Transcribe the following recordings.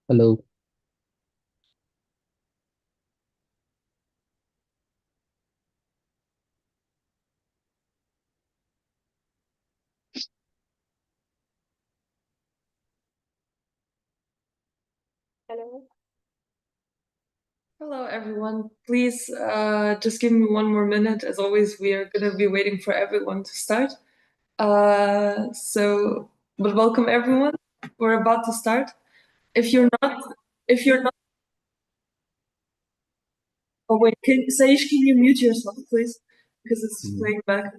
Hello. Hello. Hello, everyone. Please just give me one more minute. As always, we are going to be waiting for everyone to start. But welcome, everyone. We're about to start. If you're not, if you're not, oh wait, Saish, can you mute yourself, please? Because it's Mm, playing back.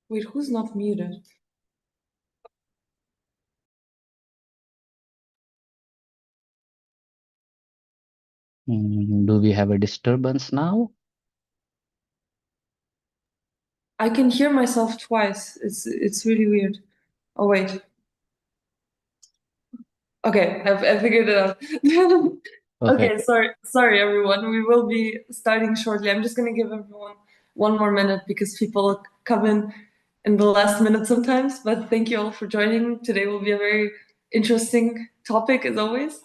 Wait, who's not muted? Do we have a disturbance now? I can hear myself twice. It's really weird. Oh wait. Okay, I figured it out. Okay. Okay, sorry everyone. We will be starting shortly. I'm just gonna give everyone one more minute because people come in the last minute sometimes. But thank you all for joining. Today will be a very interesting topic as always.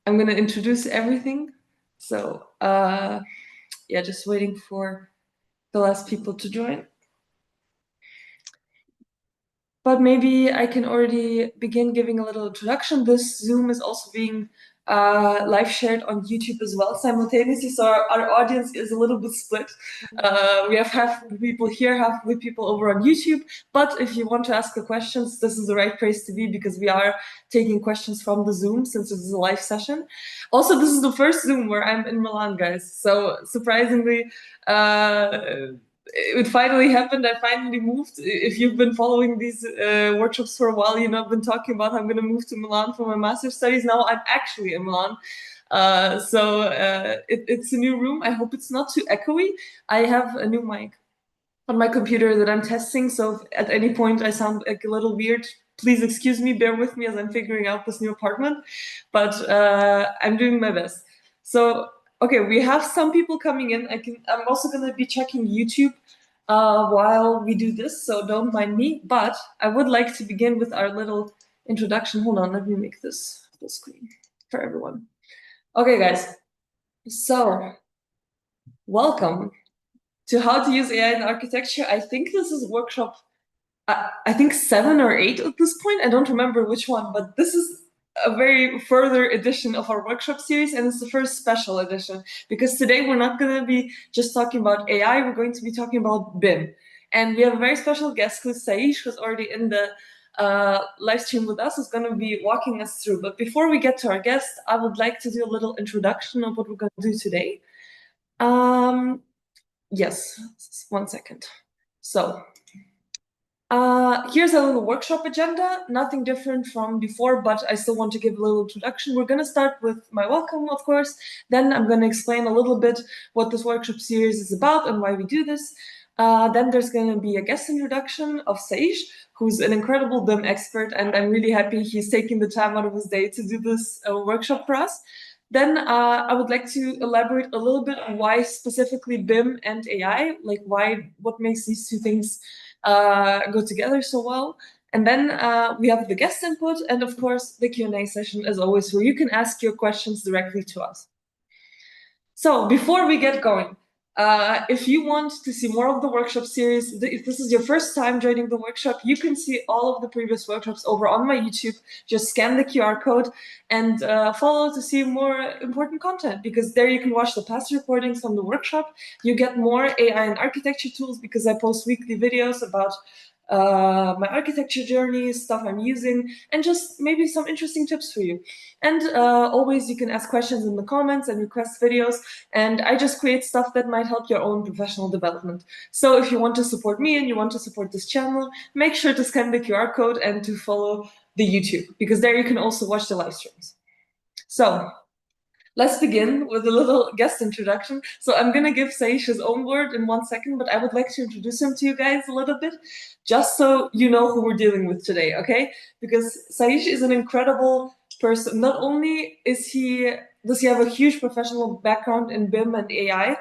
I'm gonna introduce everything. So yeah, just waiting for the last people to join. But maybe I can already begin giving a little introduction. This Zoom is also being live shared on YouTube as well simultaneously. So our audience is a little bit split. We have half the people here, half the people over on YouTube. But if you want to ask the questions, this is the right place to be because we are taking questions from the Zoom since this is a live session. Also, this is the first Zoom where I'm in Milan, guys. So surprisingly, it finally happened. I finally moved. If you've been following these workshops for a while, you know I've been talking about how I'm going to move to Milan for my master's studies. Now I'm actually in Milan. It's a new room. I hope it's not too echoey. I have a new mic on my computer that I'm testing. So if at any point I sound like a little weird, please excuse me, bear with me as I'm figuring out this new apartment. But I'm doing my best. So okay, we have some people coming in. I'm also gonna be checking YouTube while we do this, so don't mind me. But I would like to begin with our little introduction. Hold on, let me make this full screen for everyone. Okay, guys. So welcome to how to use AI in architecture. I think this is workshop I think 7 or 8 at this point. I don't remember which one, but this is a very further edition of our workshop series, and it's the first special edition because today we're not going to be just talking about AI, we're going to be talking about BIM. And we have a very special guest who's Saish, who's already in the live stream with us, who's going to be walking us through. But before we get to our guest, I would like to do a little introduction of what we're going to do today. Yes, one second. So, here's a little workshop agenda, nothing different from before, but I still want to give a little introduction. We're going to start with my welcome, of course. Then I'm going to explain a little bit what this workshop series is about and why we do this. Then there's going to be a guest introduction of Saish, who's an incredible BIM expert, and I'm really happy he's taking the time out of his day to do this workshop for us. Then I would like to elaborate a little bit on why specifically BIM and AI, like what makes these two things go together so well. And then we have the guest input and of course the Q&A session as always, where you can ask your questions directly to us. So before we get going, if you want to see more of the workshop series, if this is your first time joining the workshop, you can see all of the previous workshops over on my YouTube. Just scan the QR code and follow to see more important content, because there you can watch the past recordings from the workshop. You get more AI and architecture tools because I post weekly videos about my architecture journey, stuff I'm using, and just maybe some interesting tips for you. And always you can ask questions in the comments and request videos, and I just create stuff that might help your own professional development. So if you want to support me and you want to support this channel, make sure to scan the QR code and to follow the YouTube, because there you can also watch the live streams. So let's begin with a little guest introduction. So I'm going to give Saish his own word in 1 second, but I would like to introduce him to you guys a little bit, just so you know who we're dealing with today, okay? Because Saish is an incredible person, not only does he have a huge professional background in BIM and AI.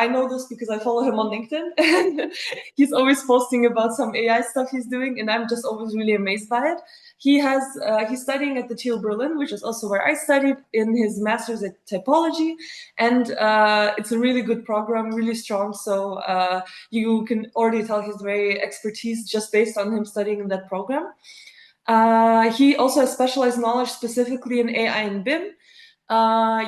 I know this because I follow him on LinkedIn, and he's always posting about some AI stuff he's doing, and I'm just always really amazed by it. He's studying at the TU Berlin, which is also where I studied, in his master's at typology, and it's a really good program, really strong. So you can already tell he's very expertise just based on him studying in that program. He also has specialized knowledge specifically in AI and BIM.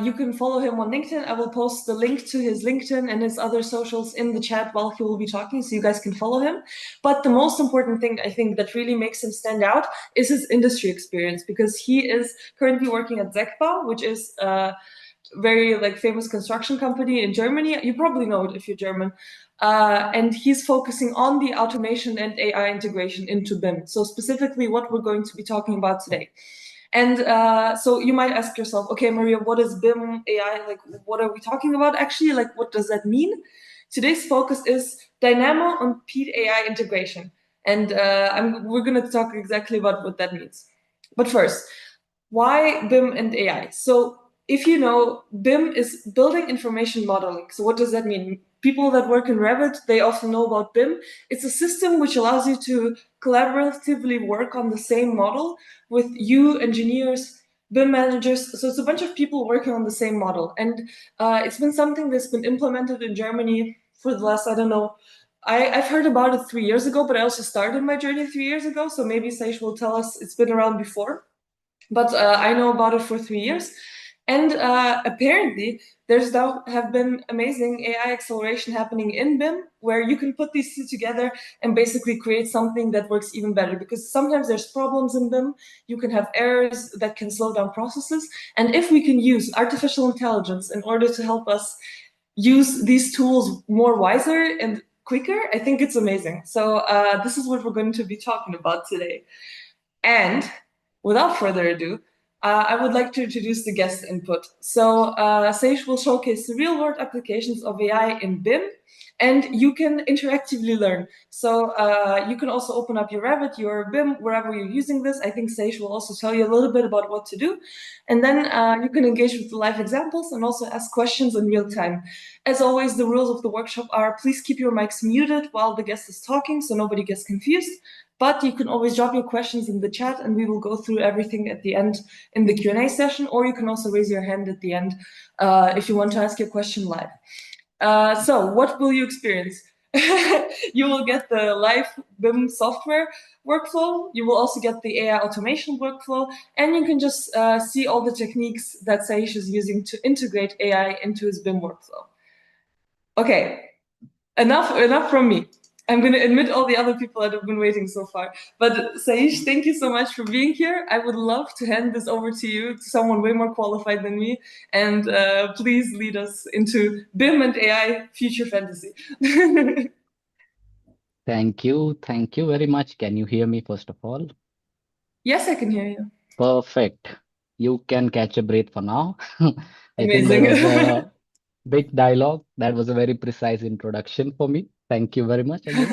You can follow him on LinkedIn. I will post the link to his LinkedIn and his other socials in the chat while he will be talking, so you guys can follow him. But the most important thing I think that really makes him stand out is his industry experience, because he is currently working at ZechBau, which is a very famous construction company in Germany. You probably know it if you're German. And he's focusing on the automation and AI integration into BIM. So specifically what we're going to be talking about today. And so you might ask yourself, okay, Maria, what is BIM AI? What are we talking about actually? What does that mean? Today's focus is Dynamo on Pele AI integration. And we're going to talk exactly about what that means. But first, why BIM and AI? So if you know, BIM is building information modeling. So what does that mean? People that work in Revit, they often know about BIM. It's a system which allows you to collaboratively work on the same model with you, engineers, BIM managers. So it's a bunch of people working on the same model. And it's been something that's been implemented in Germany for the last, I don't know, I've heard about it 3 years ago, but I also started my journey 3 years ago. So maybe Saish will tell us it's been around before. But I know about it for 3 years. And apparently, there's now have been amazing AI acceleration happening in BIM, where you can put these two together and basically create something that works even better. Because sometimes there's problems in BIM, you can have errors that can slow down processes. And if we can use artificial intelligence in order to help us use these tools more wiser and quicker, I think it's amazing. So this is what we're going to be talking about today. And without further ado, I would like to introduce the guest input. So Saish will showcase real-world applications of AI in BIM, and you can interactively learn. So you can also open up your Revit, your BIM, wherever you're using this. I think Saish will also tell you a little bit about what to do. And then you can engage with the live examples and also ask questions in real time. As always, the rules of the workshop are please keep your mics muted while the guest is talking so nobody gets confused. But you can always drop your questions in the chat and we will go through everything at the end in the Q&A session, or you can also raise your hand at the end if you want to ask your question live. So what will you experience? You will get the live BIM software workflow. You will also get the AI automation workflow, and you can just see all the techniques that Saish is using to integrate AI into his BIM workflow. Okay, enough from me. I'm going to admit all the other people that have been waiting so far. But Saish, thank you so much for being here. I would love to hand this over to you, to someone way more qualified than me. And please lead us into BIM and AI future fantasy. Thank you. Thank you very much. Can you hear me first of all? Yes, I can hear you. Perfect. You can catch a breath for now. I think there Amazing. was a big dialogue. That was a very precise introduction for me. Thank you very much again.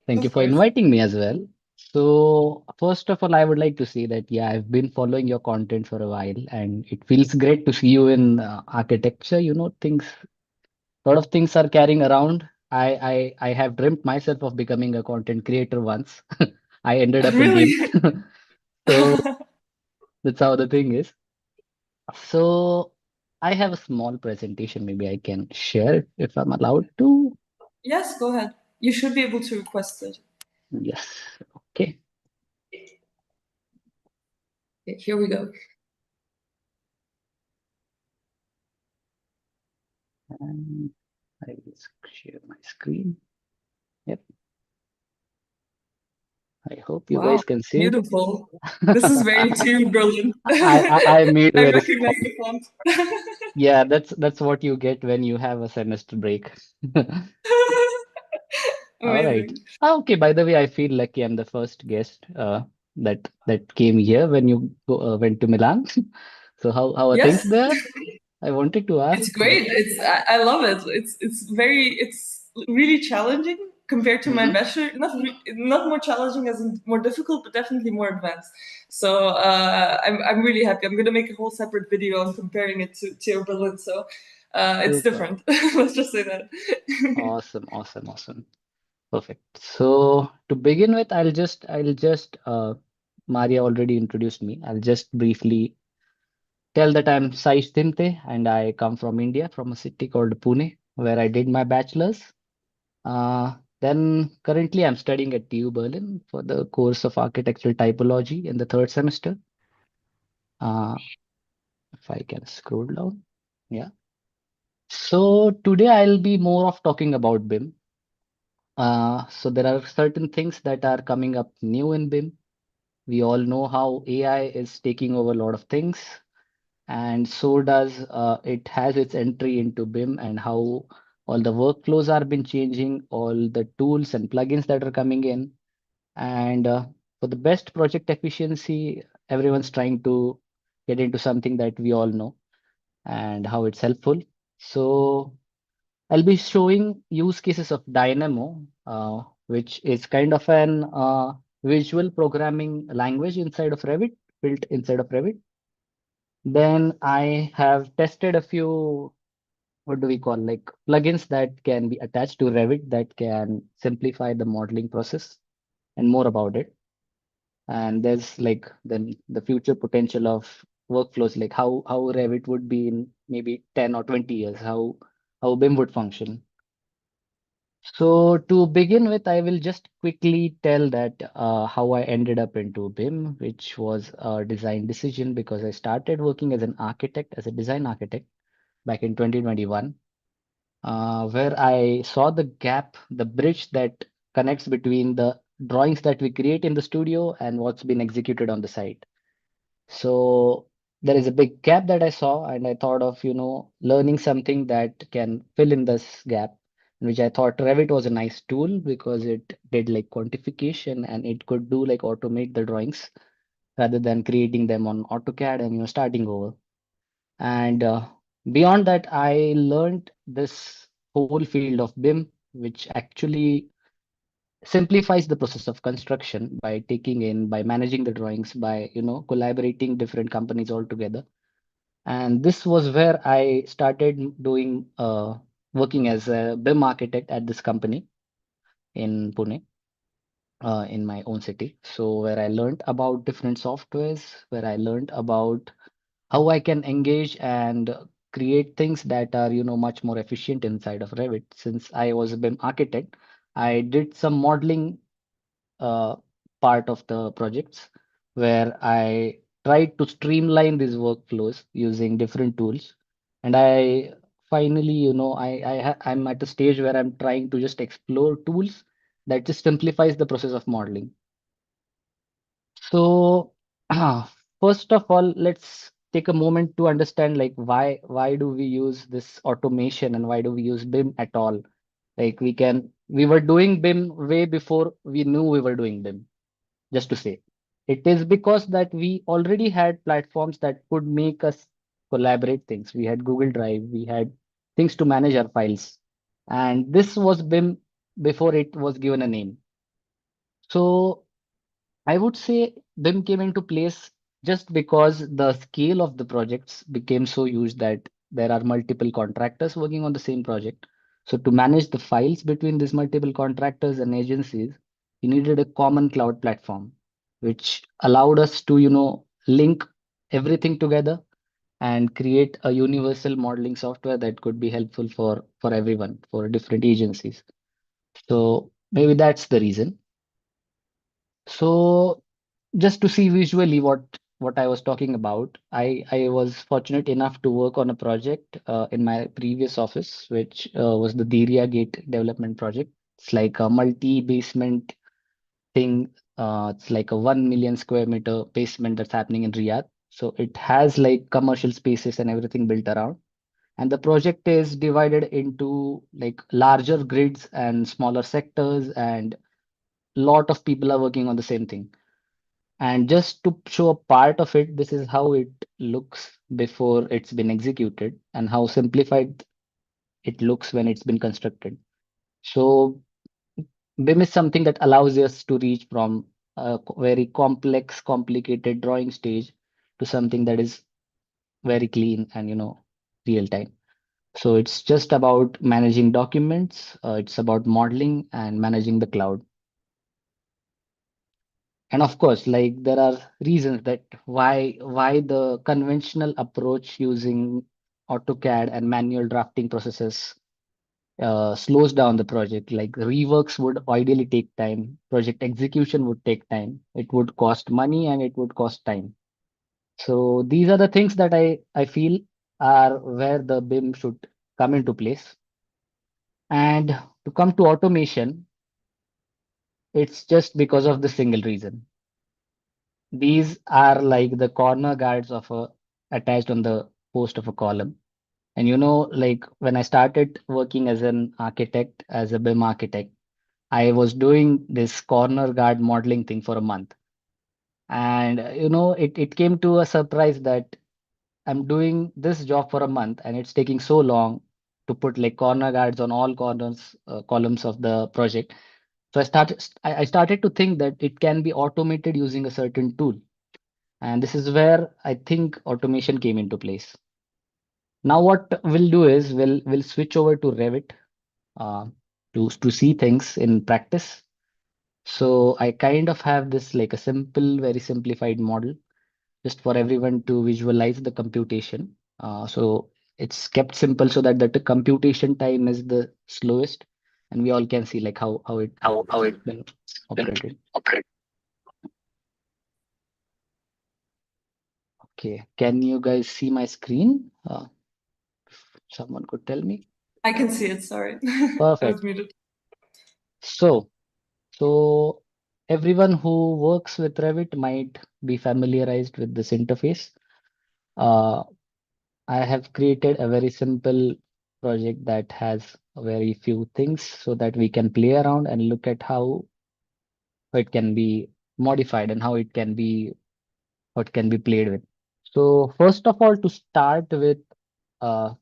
Thank you Of for course. inviting me as well. So, first of all, I would like to say that, yeah, I've been following your content for a while, and it feels great to see you in architecture. A lot of things are carrying around. I have dreamt myself of becoming a content creator once. I ended up in BIM. Really? So, that's how the thing is. So, I have a small presentation. Maybe I can share it if I'm allowed to. Yes, go ahead. You should be able to request it. Yes. Okay. Okay, here we go. And I will share my screen. Yep. I hope you Wow, guys can see it. beautiful. This is very too brilliant. I made I very recognize small. the font. Yeah, that's what you get when you have a semester break. All right. Amazing. Okay, by the way, I feel lucky I'm the first guest that came here when you went to Milan. So how are Yes, things there? I wanted to it's ask, but great. I love it. It's really challenging compared to my Mm-hmm. bachelor. Not more challenging as in more difficult, but definitely more advanced. So I'm really happy. I'm gonna make a whole separate video on comparing it to Berlin. So it's Super. different. Let's just say that. Awesome, awesome, awesome. Perfect. So to begin with, I'll just Maria already introduced me. I'll just briefly tell that I'm Saish Dhimate and I come from India, from a city called Pune, where I did my bachelor's. Then currently I'm studying at TU Berlin for the course of architectural typology in the third semester. Uh, if I can scroll down. Yeah. So today I'll be more of talking about BIM. So there are certain things that are coming up new in BIM. We all know how AI is taking over a lot of things, and so does it has its entry into BIM and how all the workflows are been changing, all the tools and plugins that are coming in. And for the best project efficiency, everyone's trying to get into something that we all know and how it's helpful. So I'll be showing use cases of Dynamo, which is kind of an visual programming language inside of Revit, built inside of Revit. Then I have tested a few, what do we call, like plugins that can be attached to Revit that can simplify the modeling process and more about it. And there's like then the future potential of workflows, like how Revit would be in maybe 10 or 20 years, how BIM would function. So to begin with, I will just quickly tell that how I ended up into BIM, which was a design decision because I started working as an architect, as a design architect back in 2021, where I saw the gap, the bridge that connects between the drawings that we create in the studio and what's been executed on the site. So there is a big gap that I saw, and I thought of, learning something that can fill in this gap, which I thought Revit was a nice tool because it did like quantification and it could do like automate the drawings rather than creating them on AutoCAD and starting over. And beyond that, I learned this whole field of BIM, which actually simplifies the process of construction by by managing the drawings, by collaborating different companies all together. And this was where I started doing working as a BIM architect at this company in Pune, in my own city. So where I learned about different softwares, where I learned about how I can engage and create things that are much more efficient inside of Revit. Since I was a BIM architect, I did some modeling uh, part of the projects where I tried to streamline these workflows using different tools. And I finally, I'm at a stage where I'm trying to just explore tools that just simplifies the process of modeling. So, first of all, let's take a moment to understand like why do we use this automation and why do we use BIM at all? Like we were doing BIM way before we knew we were doing BIM, just to say. It is because that we already had platforms that could make us collaborate things. We had Google Drive, we had things to manage our files. And this was BIM before it was given a name. So I would say BIM came into place just because the scale of the projects became so huge that there are multiple contractors working on the same project. So to manage the files between these multiple contractors and agencies, we needed a common cloud platform, which allowed us to, link everything together and create a universal modeling software that could be helpful for everyone, for different agencies. So maybe that's the reason. So just to see visually what I was talking about, I was fortunate enough to work on a project in my previous office, which was the Diria Gate development project. It's like a multi-basement thing. It's like a 1 million square meter basement that's happening in Riyadh. So it has like commercial spaces and everything built around. And the project is divided into like larger grids and smaller sectors, and lot of people are working on the same thing. And just to show a part of it, this is how it looks before it's been executed and how simplified it looks when it's been constructed. So BIM is something that allows us to reach from a very complex, complicated drawing stage to something that is very clean and, real time. So it's just about managing documents. It's about modeling and managing the cloud. And of course, like there are reasons that why the conventional approach using AutoCAD and manual drafting processes slows down the project. Like reworks would ideally take time, project execution would take time, it would cost money and it would cost time. So these are the things that I feel are where the BIM should come into place. And to come to automation, it's just because of the single reason. These are like the corner guards of a attached on the post of a column. And like when I started working as an architect, as a BIM architect, I was doing this corner guard modeling thing for a month. And it came to a surprise that I'm doing this job for a month and it's taking so long to put like corner guards on all corners, columns of the project. So I started to think that it can be automated using a certain tool. And this is where I think automation came into place. Now what we'll do is we'll switch over to Revit uh, to see things in practice. So I kind of have this like a simple, very simplified model just for everyone to visualize the computation. So it's kept simple so that the computation time is the slowest, and we all can see like how it How it been been operated. operated. Okay, can you guys see my screen? Someone could tell me. I can see it, sorry. I was Perfect. muted. So so everyone who works with Revit might be familiarized with this interface. Uh, I have created a very simple project that has very few things so that we can play around and look at how it can be modified and how it can be played with. So first of all, to start with uh,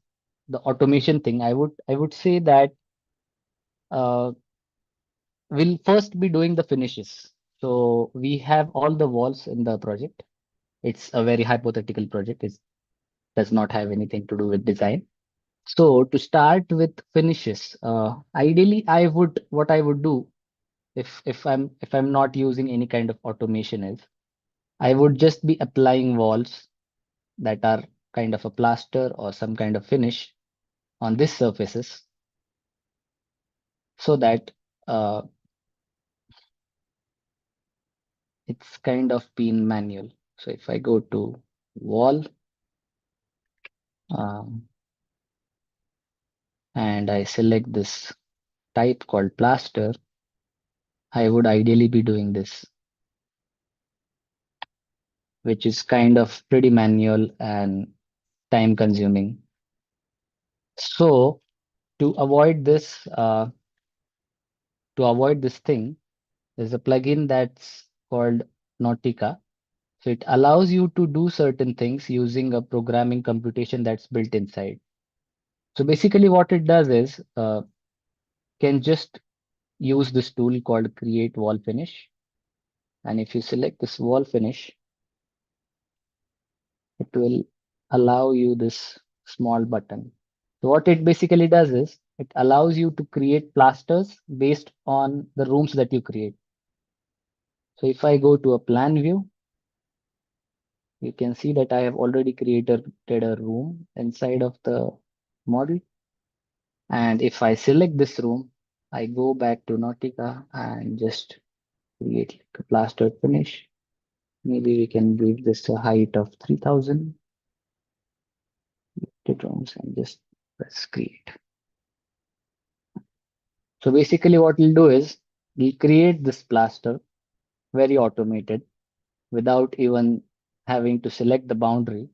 the automation thing, I would say that uh, we'll first be doing the finishes. So we have all the walls in the project. It's a very hypothetical project. It does not have anything to do with design. So to start with finishes, ideally what I would do if I'm not using any kind of automation is I would just be applying walls that are kind of a plaster or some kind of finish on these surfaces so that uh, it's kind of been manual. So if I go to wall um, and I select this type called plaster, I would ideally be doing this, which is kind of pretty manual and time consuming. So to avoid this, thing, there's a plugin that's called Nautica. So it allows you to do certain things using a programming computation that's built inside. So basically, what it does is can just use this tool called Create Wall Finish, and if you select this wall finish, it will allow you this small button. So what it basically does is it allows you to create plasters based on the rooms that you create. So if I go to a plan view, you can see that I have already created a room inside of the model. And if I select this room, I go back to Nautica and just create like a plastered finish. Maybe we can give this a height of 3000 rooms and just press create. So basically what we'll do is we'll create this plaster very automated without even having to select the boundary.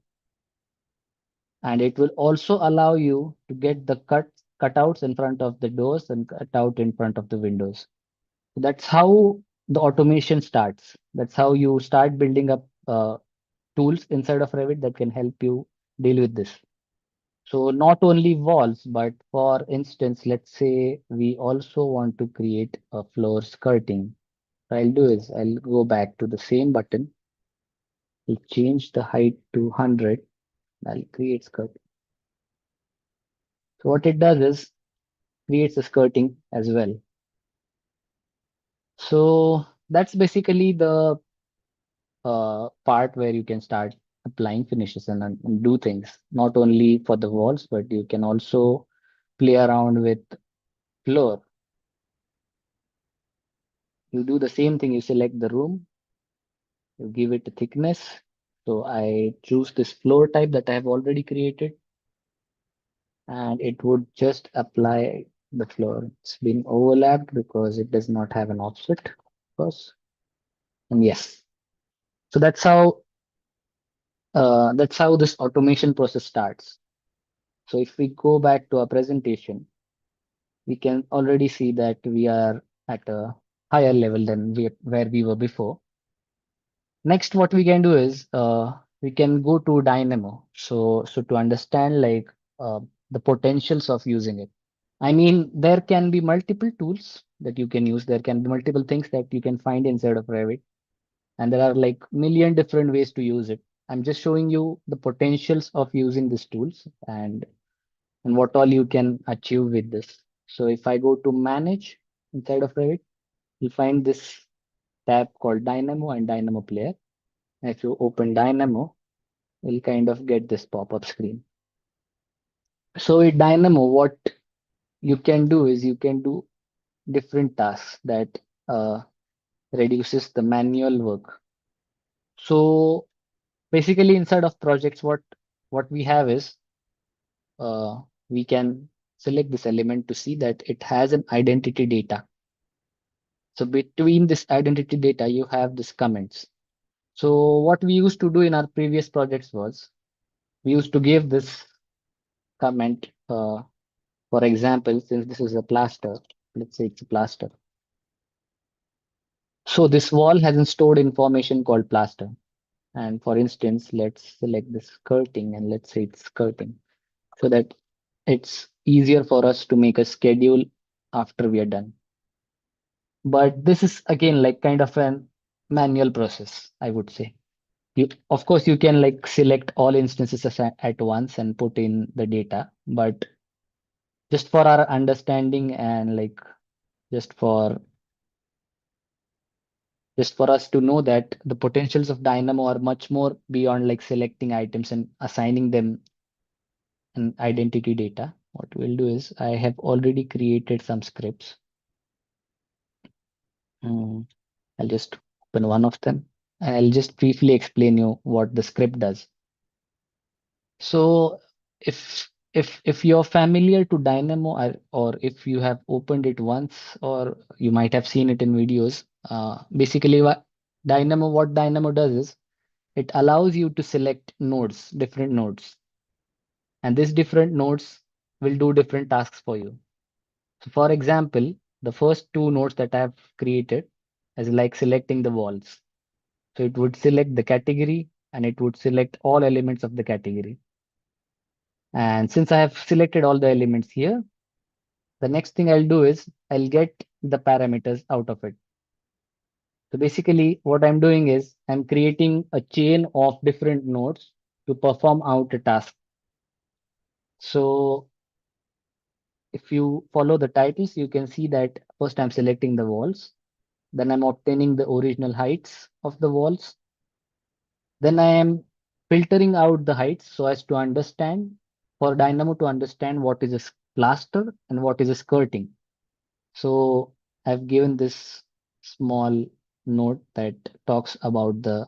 And it will also allow you to get the cutouts in front of the doors and cutout in front of the windows. So that's how the automation starts. That's how you start building up tools inside of Revit that can help you deal with this. So not only walls, but for instance, let's say we also want to create a floor skirting. What I'll do is I'll go back to the same button. I'll change the height to 100. I'll create skirt. So what it does is creates a skirting as well. So that's basically the part where you can start applying finishes and do things, not only for the walls, but you can also play around with floor. You do the same thing. You select the room, you give it a thickness. So I choose this floor type that I have already created, and it would just apply the floor. It's been overlapped because it does not have an offset, of course. And yes, so that's how this automation process starts. So if we go back to our presentation, we can already see that we are at a higher level than where we were before. Next, what we can do is we can go to Dynamo. So to understand like the potentials of using it. I mean, there can be multiple tools that you can use. There can be multiple things that you can find inside of Revit, and there are like million different ways to use it. I'm just showing you the potentials of using these tools and what all you can achieve with this. So if I go to manage inside of Revit, you'll find this tab called Dynamo and Dynamo Player. And if you open Dynamo, you'll kind of get this pop-up screen. So with Dynamo, what you can do is you can do different tasks that uh, reduces the manual work. So basically inside of projects, what we have is we can select this element to see that it has an identity data. So between this identity data, you have this comments. So what we used to do in our previous projects was we used to give this comment, for example, since this is a plaster, let's say it's a plaster. So this wall has a stored information called plaster. And for instance, let's select the skirting and let's say it's skirting so that it's easier for us to make a schedule after we are done. But this is again like kind of an manual process, I would say. Of course, you can like select all instances at once and put in the data, but just for our understanding and like just for just for us to know that the potentials of Dynamo are much more beyond like selecting items and assigning them an identity data. What we'll do is I have already created some scripts. Mm, I'll just open one of them and I'll just briefly explain you what the script does. So if you're familiar to Dynamo or if you have opened it once or you might have seen it in videos, basically what Dynamo does is it allows you to select nodes, different nodes, and these different nodes will do different tasks for you. So for example, the first two nodes that I have created is like selecting the walls. So it would select the category and it would select all elements of the category. And since I have selected all the elements here, the next thing I'll do is I'll get the parameters out of it. So basically what I'm doing is I'm creating a chain of different nodes to perform out a task. So if you follow the titles, you can see that first I'm selecting the walls, then I'm obtaining the original heights of the walls, then I am filtering out the heights so as to understand, for Dynamo to understand what is a plaster and what is a skirting. So I've given this small note that talks about the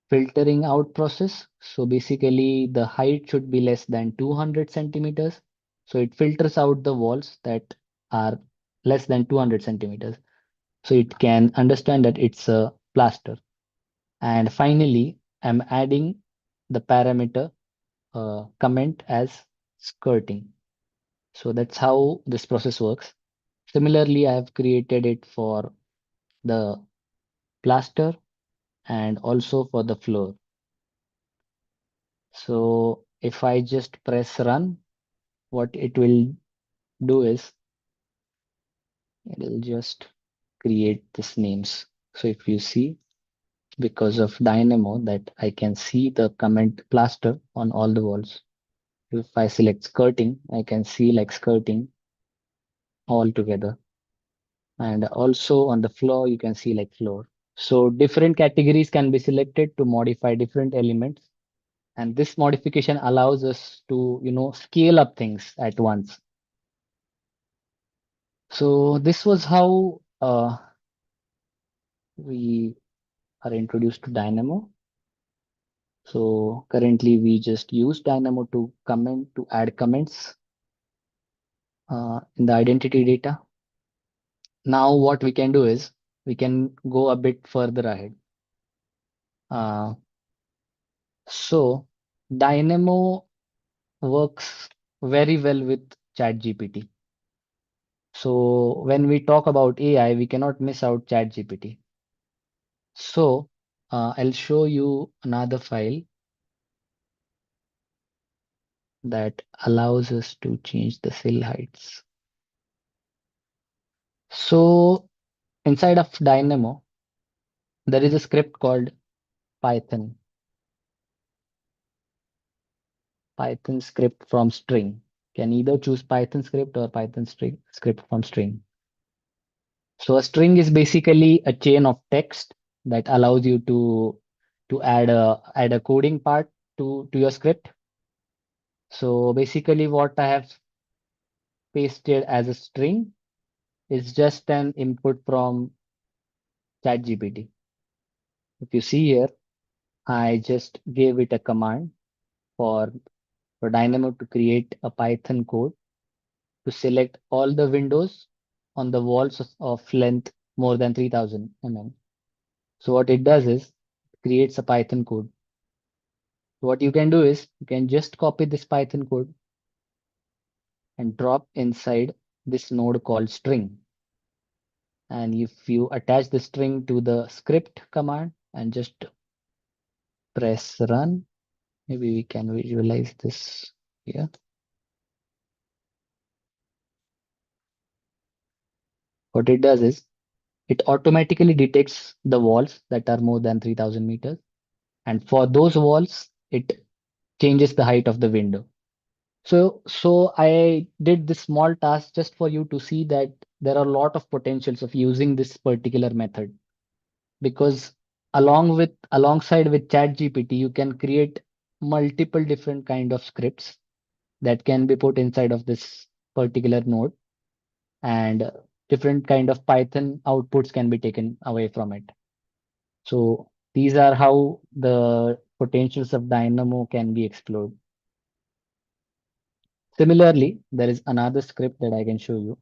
filtering out process. So basically the height should be less than 200 centimeters. So it filters out the walls that are less than 200 centimeters. So it can understand that it's a plaster. And finally, I'm adding the parameter comment as skirting. So that's how this process works. Similarly, I have created it for the plaster and also for the floor. So if I just press run, what it will do is it will just create these names. So if you see, because of Dynamo, that I can see the comment plaster on all the walls. If I select skirting, I can see like skirting all together. And also on the floor, you can see like floor. So different categories can be selected to modify different elements. And this modification allows us to, scale up things at once. So this was how we are introduced to Dynamo. So currently we just use Dynamo to add comments in the identity data. Now what we can do is we can go a bit further ahead. Uh, so Dynamo works very well with ChatGPT. So when we talk about AI, we cannot miss out ChatGPT. So I'll show you another file that allows us to change the cell heights. So inside of Dynamo, there is a script called Python. Python script from string. Can either choose Python script or Python string script from string. So a string is basically a chain of text that allows you to add a coding part to your script. So basically what I have pasted as a string is just an input from ChatGPT. If you see here, I just gave it a command for, for Dynamo to create a Python code to select all the windows on the walls of length more than 3000 mm. So what it does is it creates a Python code. What you can do is you can just copy this Python code and drop inside this node called string. And if you attach the string to the script command and just press run, maybe we can visualize this here. What it does is it automatically detects the walls that are more than 3000 meters. And for those walls, it changes the height of the window. So I did this small task just for you to see that there are a lot of potentials of using this particular method, because alongside with ChatGPT, you can create multiple different kind of scripts that can be put inside of this particular node, and different kind of Python outputs can be taken away from it. So these are how the potentials of Dynamo can be explored. Similarly, there is another script that I can show you,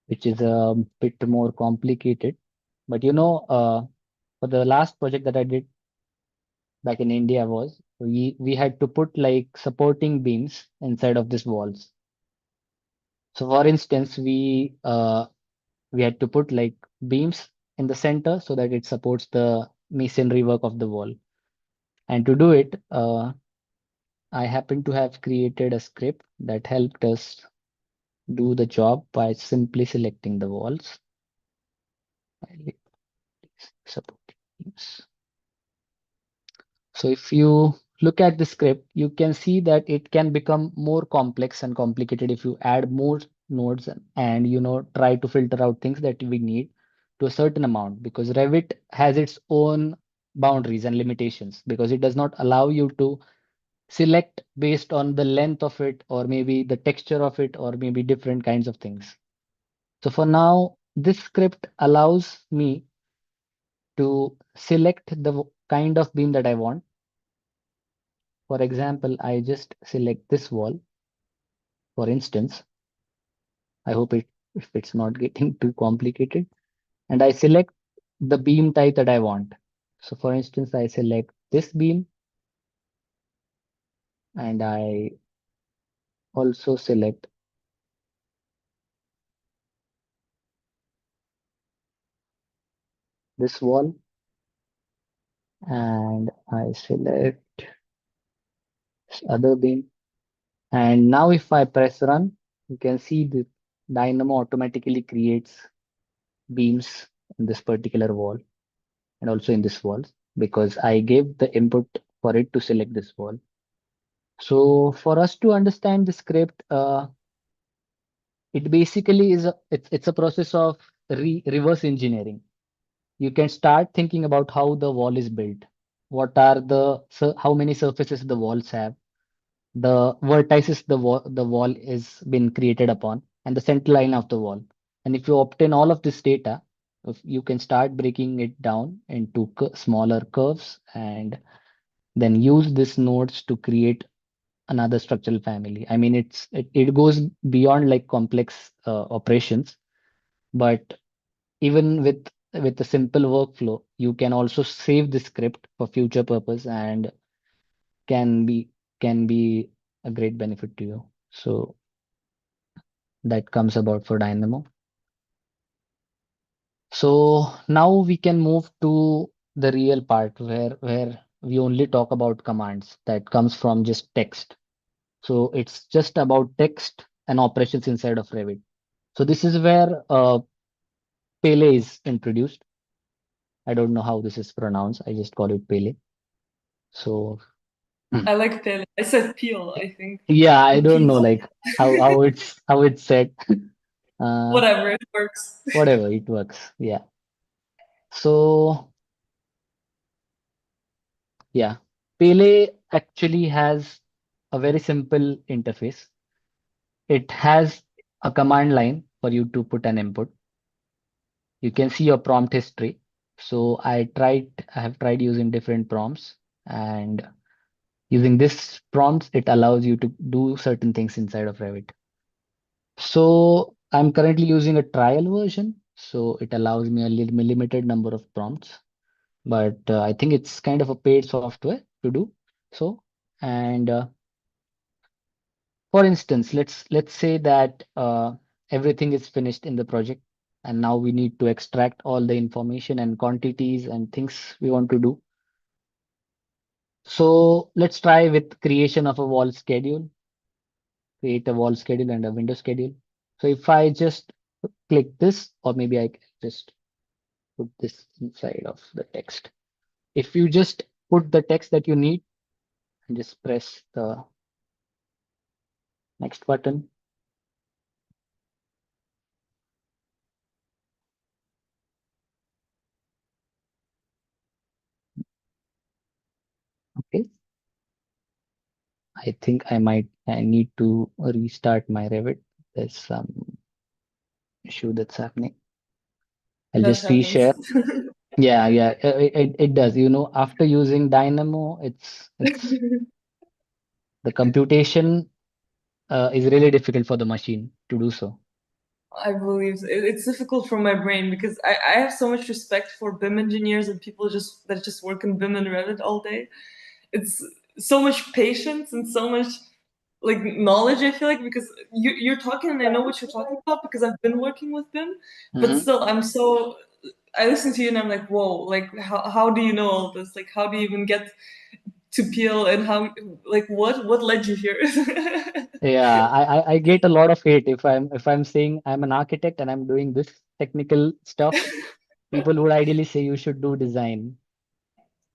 which is a bit more complicated. But for the last project that I did back in India was we had to put like supporting beams inside of these walls. So for instance, we had to put like beams in the center so that it supports the masonry work of the wall. And to do it, I happen to have created a script that helped us do the job by simply selecting the walls. Support beams. So if you look at the script, you can see that it can become more complex and complicated if you add more nodes and try to filter out things that we need to a certain amount, because Revit has its own boundaries and limitations, because it does not allow you to select based on the length of it or maybe the texture of it or maybe different kinds of things. So for now, this script allows me to select the kind of beam that I want. For example, I just select this wall, for instance. I hope if it's not getting too complicated. And I select the beam type that I want. So for instance, I select this beam and I also select this wall and I select other beam. And now if I press run, you can see the Dynamo automatically creates beams in this particular wall and also in this wall because I gave the input for it to select this wall. So for us to understand the script, it basically is it's a process of reverse engineering. You can start thinking about how the wall is built. What are how many surfaces the walls have, the vertices the wall is been created upon, and the center line of the wall. And if you obtain all of this data, if you can start breaking it down into smaller curves and then use these nodes to create another structural family. I mean, it goes beyond like complex operations, but even with a simple workflow, you can also save the script for future purpose and can be can be a great benefit to you. So that comes about for Dynamo. So now we can move to the real part where we only talk about commands that comes from just text. So it's just about text and operations inside of Revit. So this is where Pele is introduced. I don't know how this is pronounced. I just call it Pele. So I like Pele. I said peel, I think. yeah, I It don't know peels. like how it's said. Uh, Whatever, it works. whatever it works. Yeah. So yeah, Pele actually has a very simple interface. It has a command line for you to put an input. You can see your prompt history. So I have tried using different prompts, and using this prompts, it allows you to do certain things inside of Revit. So I'm currently using a trial version, so it allows me a limited number of prompts, but I think it's kind of a paid software to do so. And for instance, let's say that everything is finished in the project, and now we need to extract all the information and quantities and things we want to do. So let's try with creation of a wall schedule, create a wall schedule and a window schedule. So if I just click this, or maybe I can just put this inside of the text. If you just put the text that you need and just press the next button, okay, I think I need to restart my Revit. There's some issue that's happening. I'll That just happens. reshare. Yeah, yeah, it does. After using Dynamo, it's the computation is really difficult for the machine to do so. I believe it's difficult for my brain because I have so much respect for BIM engineers and people that just work in BIM and Revit all day. It's so much patience and so much like knowledge. I feel like because you're talking and I know what you're talking about because I've been working with BIM, but Hmm. still I listen to you and I'm like, whoa, like how do you know all this? Like how do you even get to peel and how like what led you here? Yeah, I get a lot of hate if I'm saying I'm an architect and I'm doing this technical stuff. People would ideally say you should do design.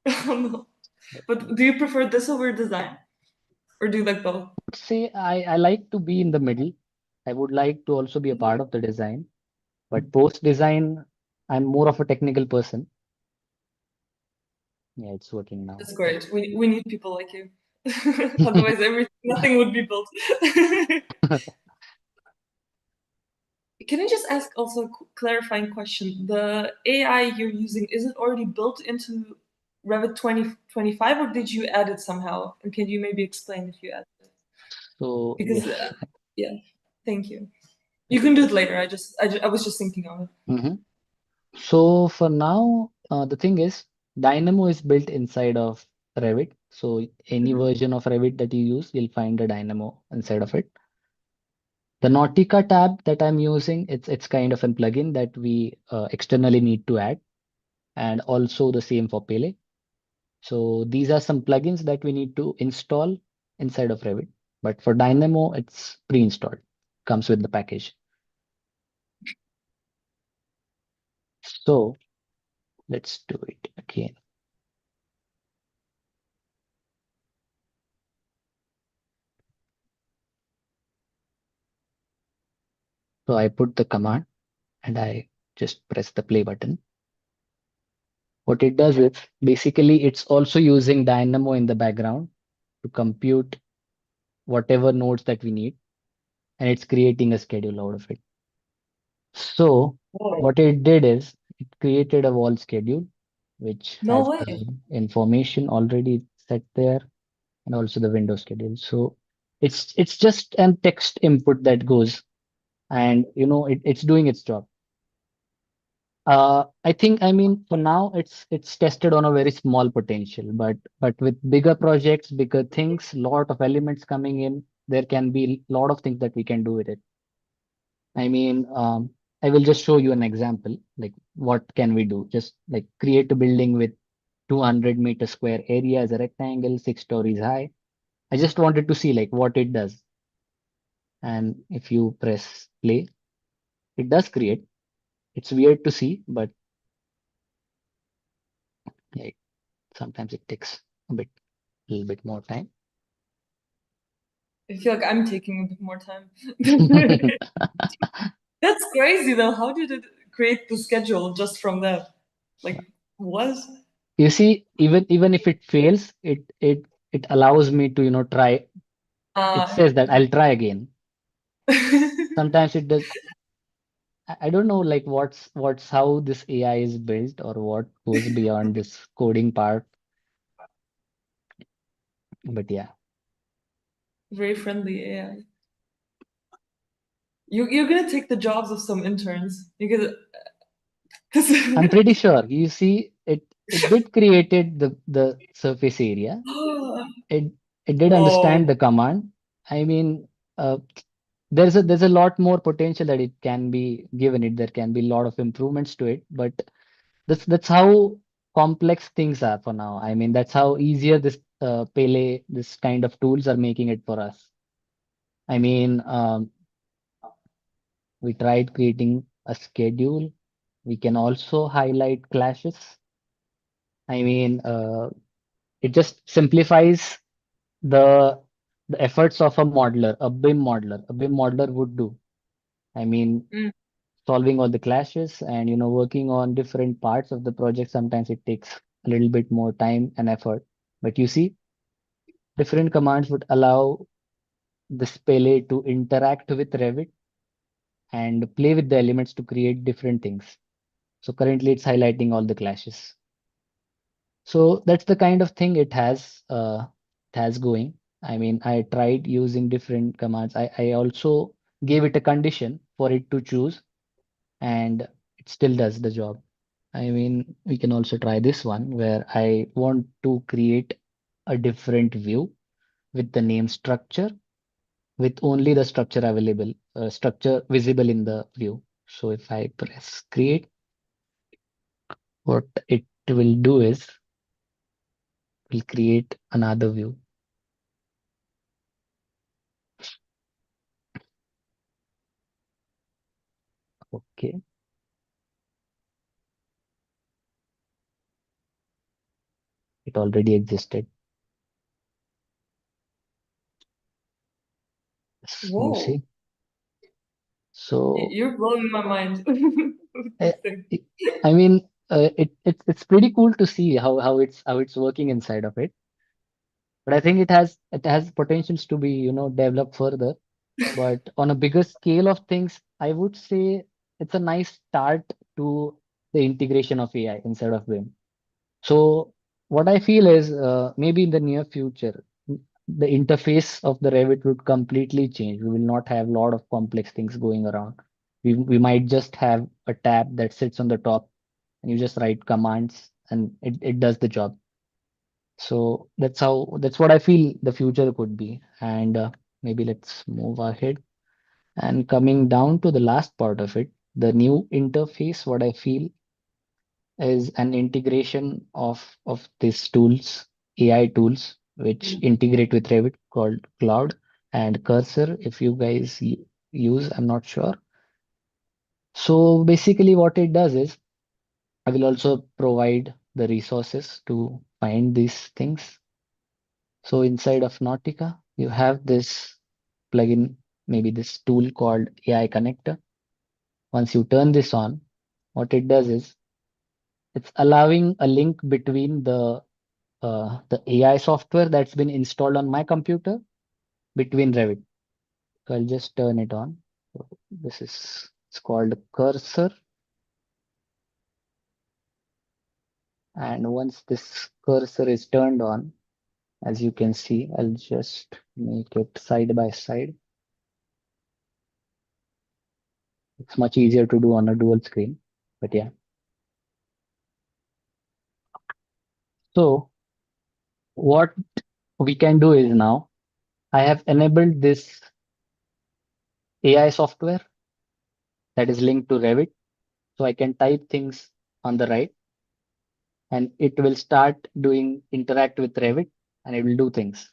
Oh, no. But do you prefer this over design? Or do you like both? Would say I like to be in the middle. I would like to also be a part of the design, but post design, I'm more of a technical person. Yeah, it's working now. That's great. We need people like you. Otherwise, nothing would be built. Can I just ask also a clarifying question? The AI you're using, is it already built into Revit 2025 or did you add it somehow? And can you maybe explain if you added it? So Because, yes. yeah, thank you. You can do it later. I was just thinking of it. Mhm. So for now, the thing is, Dynamo is built inside of Revit. So any version of Revit that you use, you'll find a Dynamo inside of it. The Nautica tab that I'm using, it's kind of a plugin that we externally need to add, and also the same for Pele. So these are some plugins that we need to install. inside of Revit. But for Dynamo, it's pre-installed, comes with the package. So let's do it again. So I put the command and I just press the play button. What it does is basically it's also using Dynamo in the background to compute whatever nodes that we need, and it's creating a schedule out of it. So Whoa. what it did is it created a wall schedule which No has way. the information already set there and also the window schedule. So it's just an text input that goes and it's doing its job. I think, I mean, for now it's tested on a very small potential, but with bigger projects, bigger things, lot of elements coming in, there can be a lot of things that we can do with it. I mean, I will just show you an example, like what can we do? Just like create a building with 200-meter square area as a rectangle, 6 stories high. I just wanted to see like what it does. And if you press play, it does create. It's weird to see, but yeah, sometimes it takes a little bit more time. I feel like I'm taking a bit more time. That's crazy though. How did it create the schedule just from that? Like, what? You see, even if it fails, it allows me to, try. It Uh, says that I'll try again. Sometimes it does. I don't know like what's how this AI is built or what goes beyond this coding part. But yeah, very friendly AI. You're gonna take the jobs of some interns. You're gonna. I'm pretty sure. You see, it did created the surface area. It it did Whoa. understand the command. I mean, uh, there's a lot more potential that it can be given it. There can be a lot of improvements to it, but that's how complex things are for now. I mean, that's how easier this Pele, this kind of tools are making it for us. I mean, we tried creating a schedule. We can also highlight clashes. I mean, it just simplifies the the efforts of a modeler, a BIM modeler. A BIM modeler would do. I mean, Mm. solving all the clashes and working on different parts of the project. Sometimes it takes a little bit more time and effort. But you see, different commands would allow the Pele to interact with Revit and play with the elements to create different things. So currently it's highlighting all the clashes. So that's the kind of thing it has going. I mean, I tried using different commands. I also gave it a condition for it to choose, and it still does the job. I mean, we can also try this one where I want to create a different view with the name structure, with only the structure available, structure visible in the view. So if I press create, what it will do is will create another view. Okay, it already existed. You Whoa. see, so You're blowing my mind with I, this thing. I mean, it's pretty cool to see how it's working inside of it. But I think it has potentials to be developed further. But on a bigger scale of things, I would say it's a nice start to the integration of AI inside of BIM. So what I feel is maybe in the near future, the interface of the Revit would completely change. We will not have a lot of complex things going around. We might just have a tab that sits on the top and you just write commands and it does the job. So that's what I feel the future could be. And maybe let's move ahead. And coming down to the last part of it, the new interface, what I feel is an integration of these tools, AI tools. which integrate with Revit called Cloud, and Cursor if you guys use, I'm not sure. So basically what it does is I will also provide the resources to find these things. So inside of Nautica, you have this plugin, maybe this tool called AI connector. Once you turn this on, what it does is it's allowing a link between the AI software that's been installed on my computer between Revit. So I'll just turn it on. So this is it's called Cursor, and once this cursor is turned on, as you can see, I'll just make it side by side. It's much easier to do on a dual screen, but yeah. So what we can do is now I have enabled this AI software that is linked to Revit. So I can type things on the right and it will start doing interact with Revit and it will do things.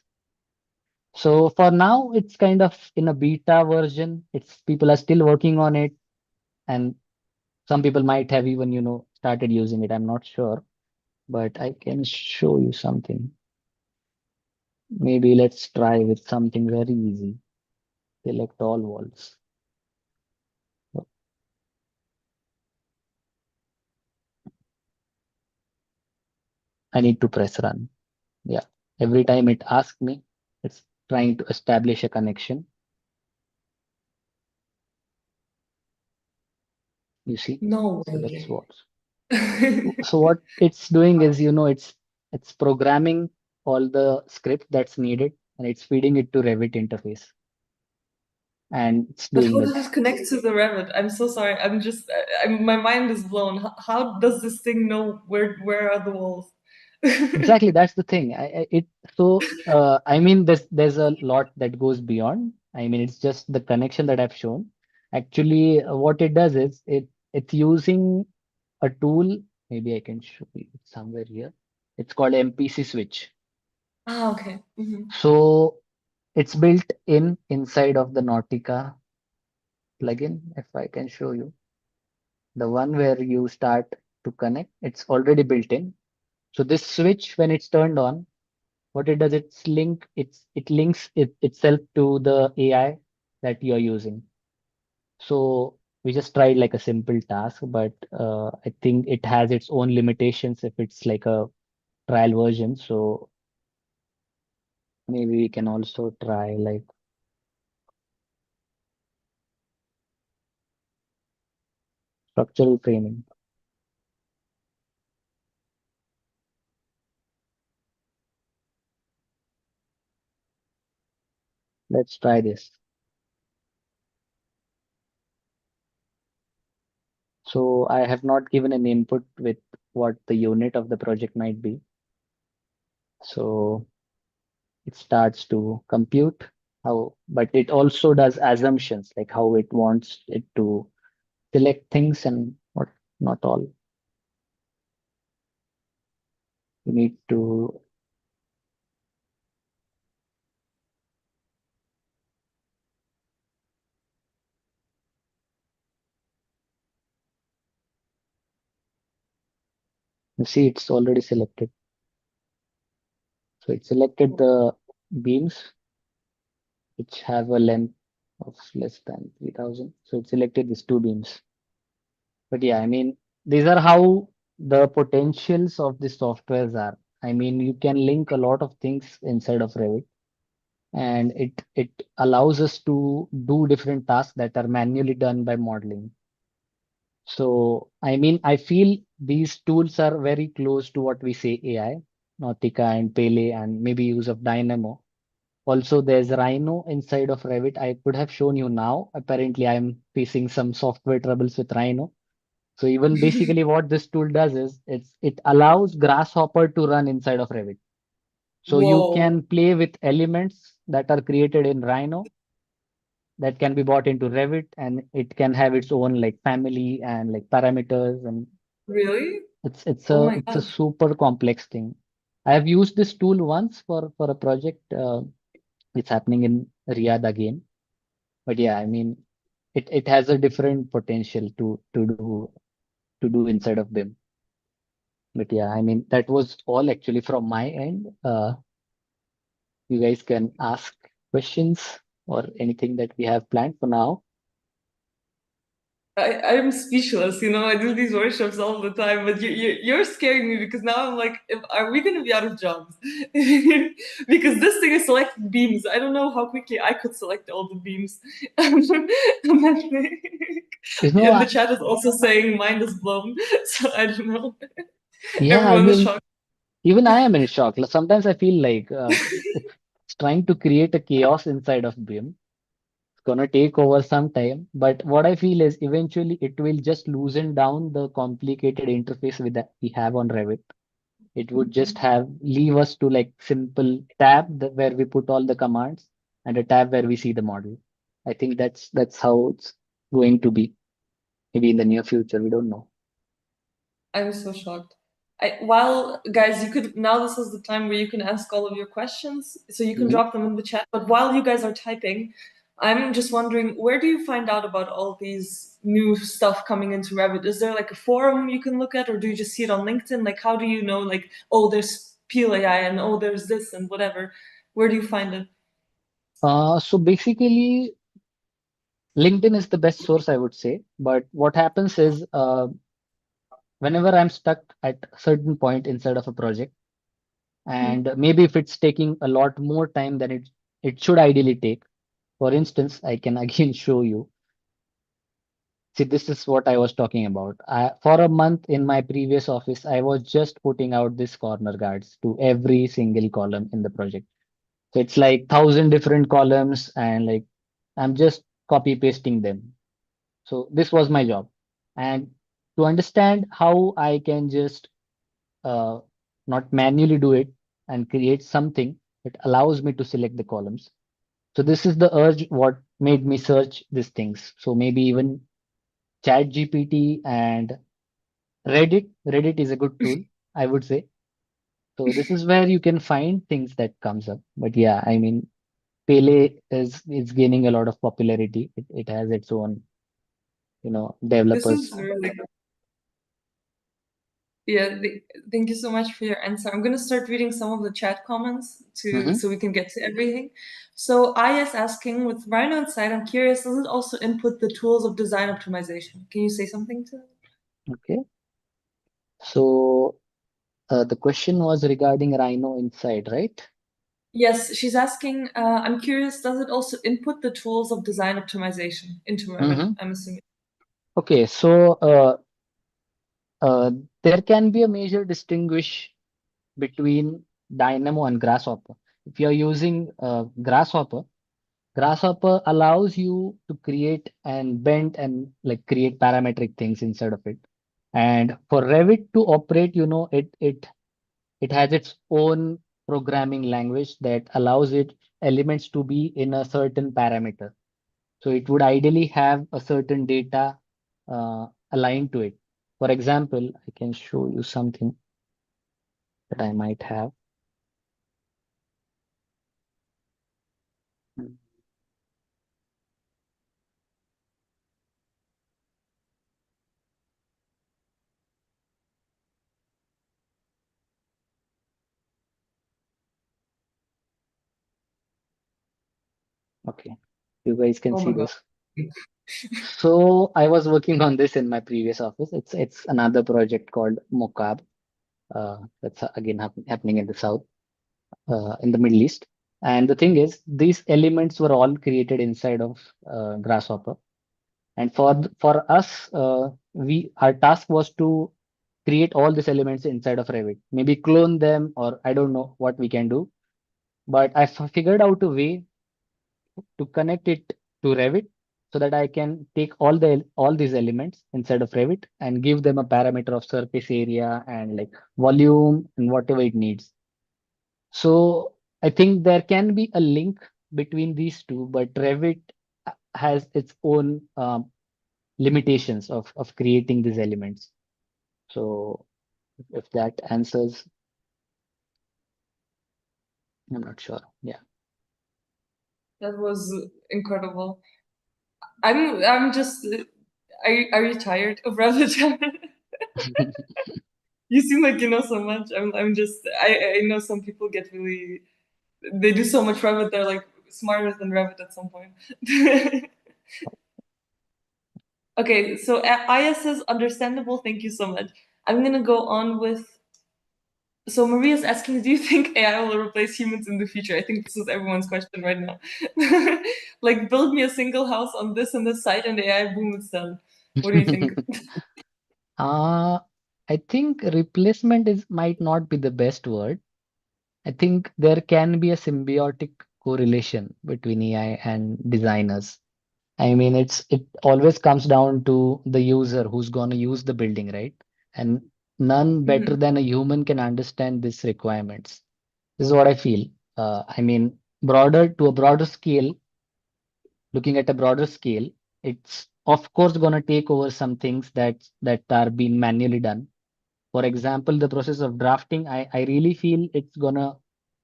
So for now, it's kind of in a beta version. It's people are still working on it, and some people might have even, started using it. I'm not sure, but I can show you something. Maybe let's try with something very easy. Select all walls. So I need to press run. Yeah. Every time it asks me, it's trying to establish a connection. You see? No So let's way. watch. So what it's doing is, it's programming all the script that's needed and it's feeding it to Revit interface and it's But doing how it. does it connect to the Revit? I'm so sorry. I'm just, my mind is blown. How does this thing know where are the walls? Exactly, that's the thing. I mean, there's a lot that goes beyond. I mean, it's just the connection that I've shown. Actually, what it does is it's using a tool. Maybe I can show you somewhere here. It's called MPC switch. Ah, okay. So it's built in inside of the Nautica plugin. If I can show you the one where you start to connect, it's already built in. So this switch, when it's turned on, what it does, it links itself to the AI that you're using. So we just tried like a simple task, but I think it has its own limitations if it's like a trial version. So maybe we can also try like structural framing. Let's try this. So I have not given an input with what the unit of the project might be. So it starts to compute how, but it also does assumptions like how it wants it to select things and what not all. You need to, you see it's already selected. So it selected the beams which have a length of less than 3000. So it selected these two beams. But yeah, I mean, these are how the potentials of the softwares are. I mean, you can link a lot of things inside of Revit, and it allows us to do different tasks that are manually done by modeling. So, I mean, I feel these tools are very close to what we say AI, Nautica and Pele, and maybe use of Dynamo. Also, there's Rhino inside of Revit. I could have shown you now. Apparently, I'm facing some software troubles with Rhino. So even basically what this tool does is it allows Grasshopper to run inside of Revit. So you Whoa, can play with elements that are created in Rhino that can be brought into Revit and it can have its own like family and like parameters and really? it's Oh my it's a God. super complex thing. I have used this tool once for a project. It's happening in Riyadh again. But yeah, I mean, it has a different potential to do inside of BIM. But yeah, I mean, that was all actually from my end. You guys can ask questions or anything that we have planned for now. I'm speechless. I do these workshops all the time, but you're scaring me because now I'm like, are we going to be out of jobs? Because this thing is selecting beams. I don't know how quickly I could select all the beams. And then You know, in the chat is also saying mind is blown. So I don't know. yeah, I Everyone is mean, shocked. even I am in shock. Like, sometimes I feel like it's trying to create a chaos inside of BIM. It's gonna take over some time, but what I feel is eventually it will just loosen down the complicated interface that we have on Revit. It would just have leave us to like simple tab where we put all the commands and a tab where we see the model. I think that's how it's going to be. Maybe in the near future, we don't know. I'm so shocked. While guys, you could now this is the time where you can ask all of your questions, so you can Mhm. drop them in the chat. But while you guys are typing, I'm just wondering where do you find out about all these new stuff coming into Revit? Is there like a forum you can look at, or do you just see it on LinkedIn? Like, how do you know? Like, oh, there's Pele AI, and oh, there's this and whatever. Where do you find it? So basically, LinkedIn is the best source, I would say. But what happens is, whenever I'm stuck at a certain point inside of a project, and maybe if it's taking a lot more time than it should ideally take. For instance, I can again show you. See, this is what I was talking about. For a month in my previous office, I was just putting out this corner guards to every single column in the project. So it's like 1,000 different columns, and like I'm just copy pasting them. So this was my job. And to understand how I can just uh, not manually do it and create something that allows me to select the columns. So this is the urge what made me search these things. So maybe even Chat GPT and Reddit. Reddit is a good tool, I would say. So this is where you can find things that comes up. But yeah, I mean, Pele is gaining a lot of popularity. It has its own, This is developers. really Yeah, thank you so much for your answer. I'm gonna start reading some of the chat comments to Hmm. so we can get to everything. So I is asking with Rhino inside, I'm curious, does it also input the tools of design optimization? Can you say something to that? Okay. So the question was regarding Rhino inside, right? Yes, she's asking, I'm curious, does it also input the tools of design optimization into Revit? Hmm. I'm assuming. Okay. So uh, there can be a major distinguish between Dynamo and Grasshopper. If you're using Grasshopper allows you to create and bend and like create parametric things inside of it. And for Revit to operate, it has its own programming language that allows it elements to be in a certain parameter. So it would ideally have a certain data aligned to it. For example, I can show you something that I might have. Mm. Okay, you guys can Oh see my God. this. So I was working on this in my previous office. It's another project called Mokab. That's again happening in the south, in the Middle East. And the thing is, these elements were all created inside of Grasshopper. And for us, we our task was to create all these elements inside of Revit. Maybe clone them, or I don't know what we can do. But I figured out a way to connect it to Revit so that I can take all these elements inside of Revit and give them a parameter of surface area and like volume and whatever it needs. So I think there can be a link between these two, but Revit has its own limitations of creating these elements. So if that answers. I'm not sure. Yeah. That was incredible. I'm just. Are you tired of Revit? You seem like you know so much. I'm just. I know some people get really. They do so much Revit. They're like smarter than Revit at some point. Okay, so Aya says understandable. Thank you so much. I'm gonna go on with. So Maria's asking, do you think AI will replace humans in the future? I think this is everyone's question right now. Like, build me a single house on this and this site, and AI, boom, it's done. What do you think? Uh, I think replacement is might not be the best word. I think there can be a symbiotic correlation between AI and designers. I mean, it always comes down to the user who's going to use the building, right? And none better Mhm. than a human can understand these requirements. This is what I feel. I mean, broader to a broader scale, looking at a broader scale, it's of course going to take over some things that are being manually done. For example, the process of drafting, I really feel it's gonna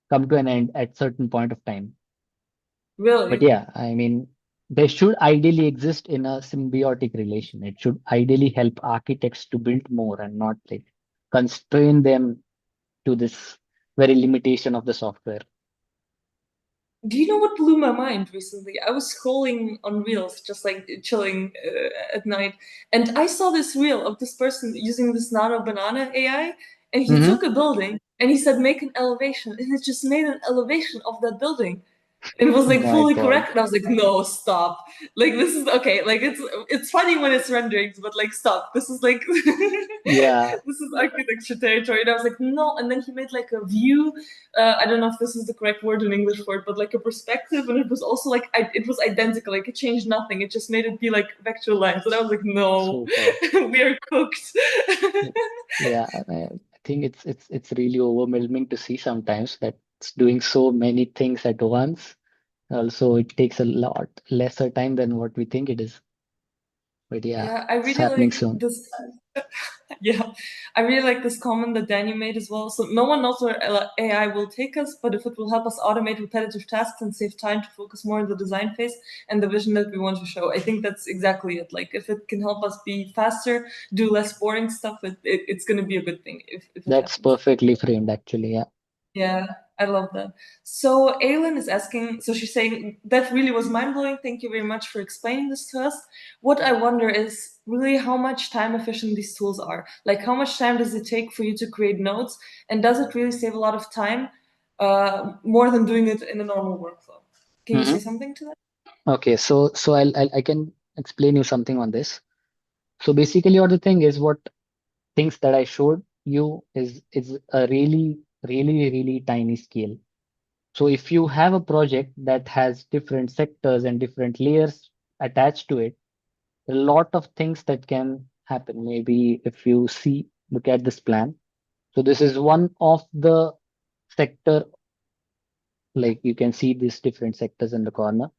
come to an end at certain point of time. But Really? yeah, I mean, they should ideally exist in a symbiotic relation. It should ideally help architects to build more and not like constrain them to this very limitation of the software. Do you know what blew my mind recently? I was scrolling on Reels, just like chilling at night, and I saw this reel of this person using this Nano Banana AI, and he Hmm. took a building and he said, make an elevation, and it just made an elevation of that building. It was like My fully God. correct, and I was like, no, stop. Like this is okay. Like it's funny when it's renderings, but like stop. This is like Yeah, this is architecture territory. And I was like, no. And then he made like a view. I don't know if this is the correct word in English for it, but like a perspective, and it was also like it was identical. Like it changed nothing. It just made it be like vector lines, and I was like, no, super. we are cooked. Yeah, I think it's really overwhelming to see sometimes that it's doing so many things at once. Also, it takes a lot lesser time than what we think it is. But yeah, Yeah, I it's really happening like soon. this. Yeah, I really like this comment that Danny made as well. So no one knows where AI will take us, but if it will help us automate repetitive tasks and save time to focus more on the design phase and the vision that we want to show, I think that's exactly it. Like if it can help us be faster, do less boring stuff, it's going to be a good thing if it That's happens. perfectly framed, actually. Yeah. Yeah, I love that. So Aylin is asking, so she's saying that really was mind blowing. Thank you very much for explaining this to us. What I wonder is really how much time efficient these tools are. Like how much time does it take for you to create nodes, and does it really save a lot of time, more than doing it in a normal workflow? Can you say Hmm. something to that? Okay, so I can explain you something on this. So basically, what the thing is, what things that I showed you is a really tiny scale. So if you have a project that has different sectors and different layers attached to it, a lot of things that can happen. Maybe if you look at this plan. So this is one of the sector, like you can see these different sectors in the corner,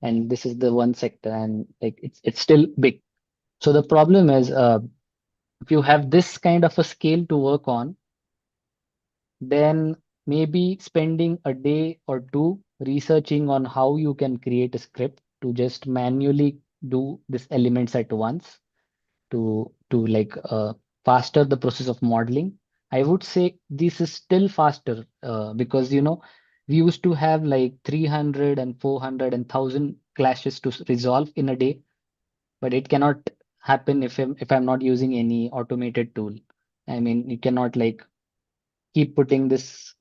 and this is the one sector, and like it's still big. So the problem is, if you have this kind of a scale to work on, then maybe spending a day or two researching on how you can create a script to just manually do these elements at once to like faster the process of modeling. I would say this is still faster because we used to have like 300 and 400 and 1000 clashes to resolve in a day, but it cannot happen if I'm not using any automated tool. I mean, you cannot like keep putting this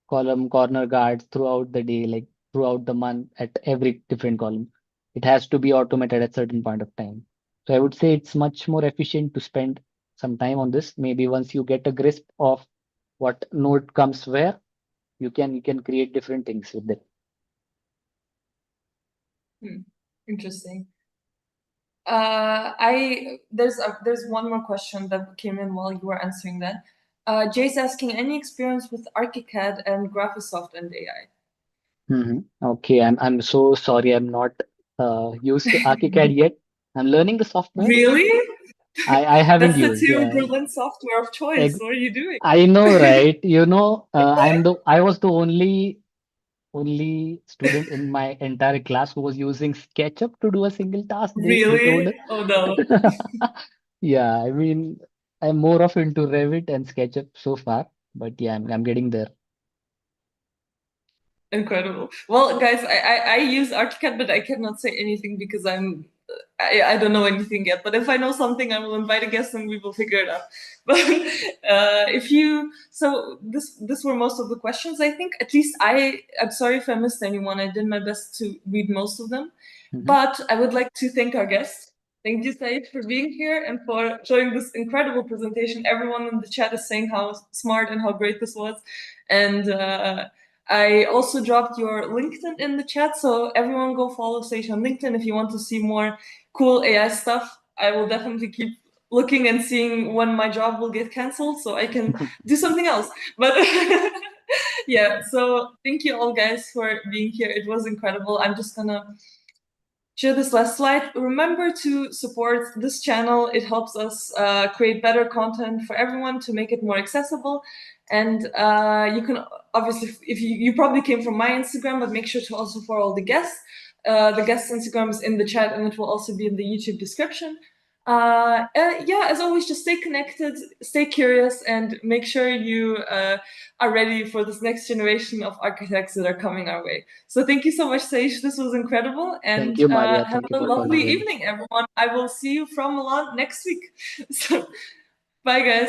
column corner guards throughout the day, like throughout the month at every different column. It has to be automated at certain point of time. So I would say it's much more efficient to spend some time on this. Maybe once you get a grasp of what node comes where, you can create different things with it. Hmm. Interesting. I there's one more question that came in while you were answering that. Jay's asking any experience with ArchiCAD and Graphisoft and Okay, I'm so sorry. I'm not used to ArchiCAD yet. I'm learning the AI. software. Really? I haven't That's the used. TU Yeah. Berlin software of choice. Ex- What are you doing? I know, right? I was the only student in my entire class who was using SketchUp to do a single task. They told Really? us. Oh no. Yeah, I mean, I'm more of into Revit and SketchUp so far, but yeah, I'm getting there. Incredible. Well, guys, I use ArchiCAD, but I cannot say anything because I don't know anything yet. But if I know something, I will invite a guest and we will figure it out. But if you so this were most of the questions. I think at least I'm sorry if I missed anyone. I did my best to read most of them. Mhm. But I would like to thank our guest. Thank you, Said, for being here and for showing this incredible presentation. Everyone in the chat is saying how smart and how great this was. And I also dropped your LinkedIn in the chat, so everyone go follow Saish on LinkedIn if you want to see more cool AI stuff. I will definitely keep looking and seeing when my job will get canceled so I can do something else. But yeah, so thank you all guys for being here. It was incredible. I'm just gonna share this last slide. Remember to support this channel. It helps us create better content for everyone to make it more accessible. And you can obviously, if you probably came from my Instagram, but make sure to also follow all the guests. The guest Instagram is in the chat and it will also be in the YouTube description. Yeah, as always, just stay connected, stay curious, and make sure you are ready for this next generation of architects that are coming our way. So thank you so much, Saish. This was incredible. Thank And you, Maria. have Thank you a for lovely calling in. evening, everyone. I will see you from Milan next week. So, bye, guys.